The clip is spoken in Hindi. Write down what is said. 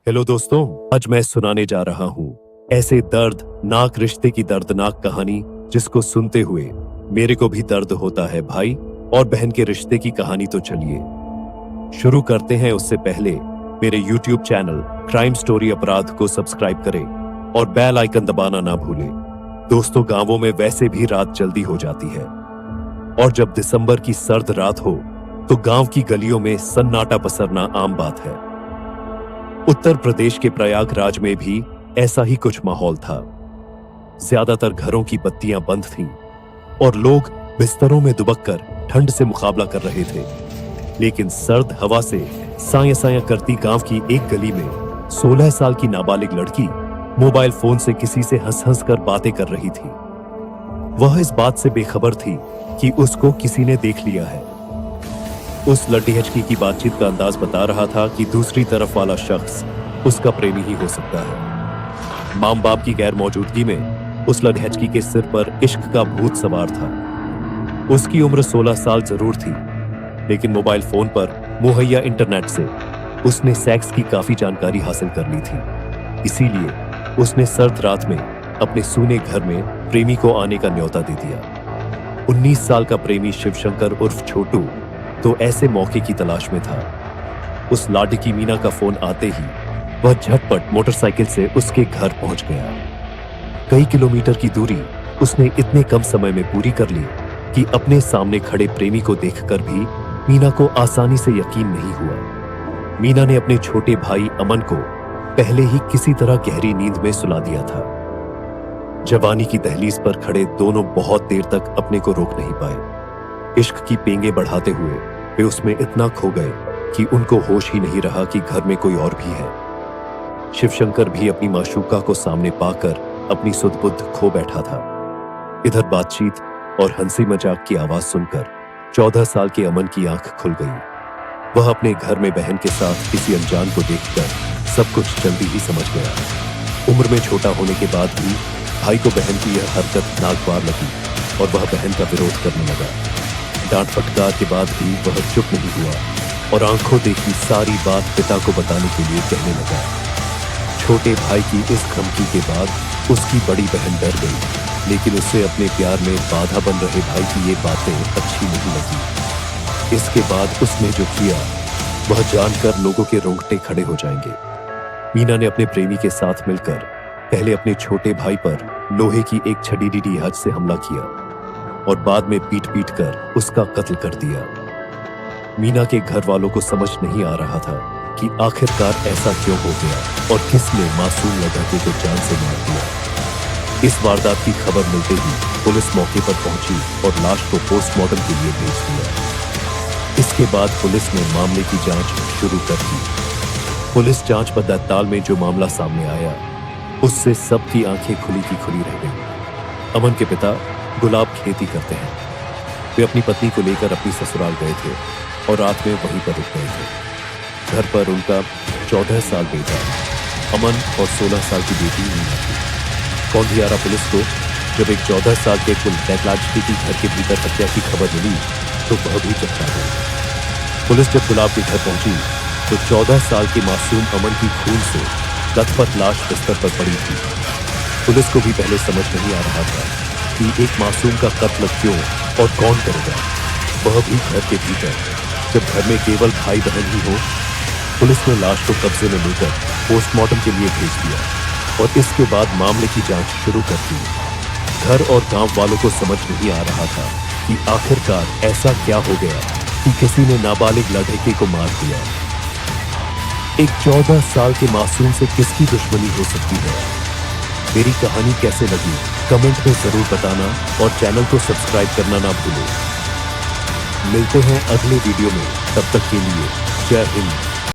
हेलो दोस्तों, आज मैं सुनाने जा रहा हूँ ऐसे दर्दनाक रिश्ते की दर्दनाक कहानी जिसको सुनते हुए मेरे को भी दर्द होता है। भाई और बहन के रिश्ते की कहानी तो चलिए शुरू करते हैं। उससे पहले मेरे YouTube चैनल क्राइम स्टोरी अपराध को सब्सक्राइब करें और बेल आइकन दबाना ना भूलें। दोस्तों, गांवों में वैसे भी रात जल्दी हो जाती है और जब दिसंबर की सर्द रात हो तो गांव की गलियों में सन्नाटा पसरना आम बात है। उत्तर प्रदेश के प्रयागराज में भी ऐसा ही कुछ माहौल था। ज्यादातर घरों की बत्तियां बंद थीं और लोग बिस्तरों में दुबककर ठंड से मुकाबला कर रहे थे। लेकिन सर्द हवा से साया साया करती गांव की एक गली में 16 साल की नाबालिग लड़की मोबाइल फोन से किसी से हंस हंस कर बातें कर रही थी। वह इस बात से बेखबर थी कि उसको किसी ने देख लिया है। उस लड्डीहचकी की बातचीत का अंदाज बता रहा था कि दूसरी तरफ वाला शख्स उसका प्रेमी ही हो सकता है। मां बाप की गैर मौजूदगी में उस लड्डीहचकी के सिर पर इश्क का भूत सवार था। उसकी उम्र 16 साल जरूर थी, लेकिन मोबाइल फोन पर मुहैया इंटरनेट से उसने सेक्स की काफी जानकारी हासिल कर ली थी। इसीलिए उसने सर्द रात में अपने सूने घर में प्रेमी को आने का न्योता दे दिया। 19 साल का प्रेमी शिवशंकर उर्फ छोटू तो ऐसे मौके की तलाश में था। उस लाडी की मीना का फोन आते ही वह झटपट मोटरसाइकिल से उसके घर पहुंच गया। कई किलोमीटर की दूरी उसने इतने कम समय में पूरी कर ली कि अपने सामने खड़े प्रेमी को देखकर भी मीना को आसानी से यकीन नहीं हुआ। मीना ने अपने छोटे भाई अमन को पहले ही किसी तरह गहरी नींद में सुला दिया था। जवानी की दहलीज पर खड़े दोनों बहुत देर तक अपने को रोक नहीं पाए। इश्क की पेंगे बढ़ाते हुए वे उसमें इतना खो गए कि उनको होश ही नहीं रहा कि घर में कोई और भी है। शिवशंकर भी अपनी माशूका को सामने पाकर अपनी सुध-बुध खो बैठा था। इधर बातचीत और हंसी मजाक की आवाज सुनकर 14 साल के अमन की आंख खुल गई। वह अपने घर में बहन के साथ किसी अनजान को देखकर सब कुछ जल्दी ही समझ गया। उम्र में छोटा होने के बाद भी भाई को बहन की यह हरकत नागवार लगी और वह बहन का विरोध करने लगा। डांट फटकार के बाद भी वह चुप नहीं हुआ और आंखों देखी सारी बात पिता को बताने के लिए कहने लगा। छोटे भाई की इस धमकी के बाद उसकी बड़ी बहन डर गई, लेकिन उसे अपने प्यार में बाधा बन रहे भाई की ये बातें अच्छी नहीं लगी। इसके बाद उसने जो किया वह जानकर लोगों के रोंगटे खड़े हो जाएंगे। मीना ने अपने प्रेमी के साथ मिलकर पहले अपने छोटे भाई पर लोहे की एक छड़ी हज से हमला किया और बाद में पीट पीट कर उसका कत्ल कर दिया। मीना के घर वालों को समझ नहीं आ रहा था कि आखिरकार ऐसा क्यों हो गया और किसने मासूम लड़के को जान से मार दिया। इस वारदात की खबर मिलते ही पुलिस मौके पर पहुंची और लाश को पोस्टमार्टम के लिए भेज दिया। इसके बाद पुलिस ने मामले की जांच शुरू कर दी। पुलिस जांच पड़ताल में जो मामला सामने आया उससे सबकी आंखें खुली की खुली रह गई। अमन के पिता गुलाब खेती करते हैं। वे अपनी पत्नी को लेकर अपनी ससुराल गए थे और रात में वहीं पर रुक गए थे। घर पर उनका 14 साल बेटा अमन और 16 साल की बेटी मीना थी। कौंधियारा पुलिस को जब एक 14 साल के कुल लड़की की घर के भीतर हत्या की खबर मिली तो वह भी चकरा गई। पुलिस जब गुलाब के घर पहुंची तो 14 साल के मासूम अमन की खून से लथपथ लाश बिस्तर पर पड़ी थी। पुलिस को भी पहले समझ नहीं आ रहा था कि एक मासूम का कत्ल क्यों और कौन करेगा, वह भी घर के भीतर, जब घर में केवल भाई बहन ही हो। पुलिस ने लाश को कब्जे में लेकर पोस्टमार्टम के लिए भेज दिया और इसके बाद मामले की जांच शुरू कर दी। घर और गांव वालों को समझ नहीं आ रहा था कि आखिरकार ऐसा क्या हो गया कि किसी ने नाबालिग लड़के को मार दिया। एक 14 साल के मासूम से किसकी दुश्मनी हो सकती है? मेरी कहानी कैसे लगी कमेंट में जरूर बताना और चैनल को सब्सक्राइब करना ना भूलें। मिलते हैं अगले वीडियो में, तब तक के लिए जय हिंद।